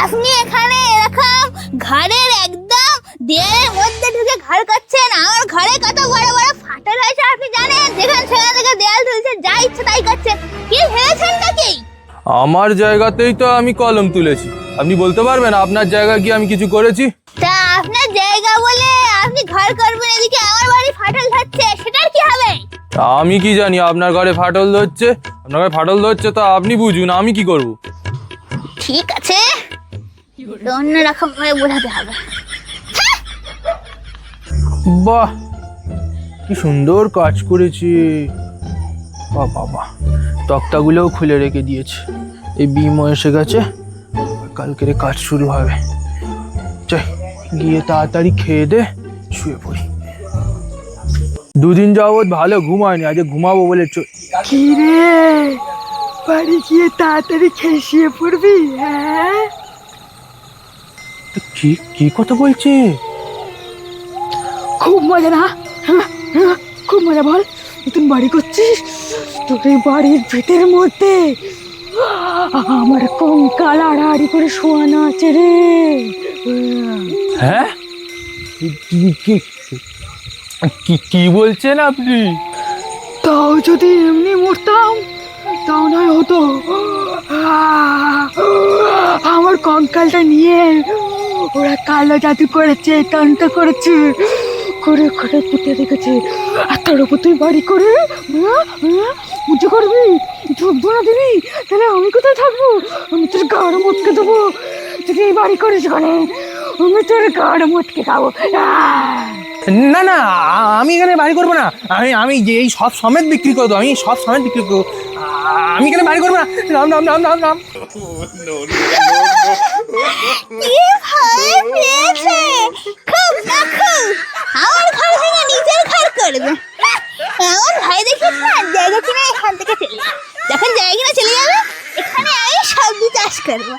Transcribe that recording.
আপনি এখানে এরকম ঘরের একদম দেয়ালের মধ্যে ঢুকে ঘর করছেন। আমার ঘরে কত বড় বড় ফাটল হয়েছে আপনি জানেন? যেখানে সেখান থেকে দেয়াল তুলছে, যা ইচ্ছে তাই করছেন। কি ভেবেছেন নাকি? আমার জায়গাতেই তো আমি কলম তুলেছি। আপনি বলতে পারবেন আপনার জায়গায় কি আমি কিছু করেছি? তা আপনার জায়গা বলে আপনি ঘর করবেন, এদিকে আমার বাড়ি ফাটল ধরছে, সেটার কি হবে? তা আমি কি জানি আপনার ঘরে ফাটল ধরছে? আপনার ঘরে ফাটল ধরছে তো আপনি বুঝুন, আমি কি করব? ঠিক আছে, অন্যরকম ভাবে বোঝাতে হবে। বাহ, কি সুন্দর কাজ করেছি। বাবা, তক্তাগুলোও খুলে রেখে দিয়েছে। এই বিমও এসে গেছে, কালকের কাজ শুরু হবে। চাই গিয়ে তাড়াতাড়ি খেয়ে দে শুয়ে পড়ি। দুদিন যাবৎ ভালো ঘুম হয়নি, আজ ঘুমাবো বলে কি রে, বাড়ি গিয়ে তাড়াতাড়ি খেয়ে শুয়ে পড়বি? হ্যাঁ, কি কি কথা বলছে? খুব মজা না? খুব মজা। বল, নতুন বাড়ি করছিস, তোর এই বাড়ির ভিতের মধ্যে আমার কঙ্কাল আড়াআড়ি করে শোয়ানো আছে রে। হ্যাঁ, কি বলছেন আপনি? তাও যদি এমনি মরতাম তাও নয় হতো। আমার কঙ্কালটা নিয়ে ওরা কালো জাদু করেছে, তন্ত্র করেছে, করে করে পুঁতে রেখেছে। আর তার উপর তুই বাড়ি করে পুজো করবি, ধূপ ধুনা দিবি, তাহলে আমি কোথায় থাকবো? আমি তোর গাড় মটকে দেবো। তুই এই বাড়ি করিস ওখানে, আমি তোর গাড় মটকে খাবো। না না, আমি এখানে বাড়ি করবো না। আমি এই সব সমেত বিক্রি করবো। আমি সব সমেত বিক্রি করবো। আমি এখানে বাড়ি করবো না। রাম রাম রাম রাম রাম। কি ভয় পেয়েছে! খুব না খুব আমার ঘর ভেঙে নিজের ঘর করবে। এমন ভয় দেখিস না, জায়গা কিনে এখান থেকে চলে যাবে। যখন জায়গা কিনে চলে যাবে, এখানে আমি সবজি চাষ করবো।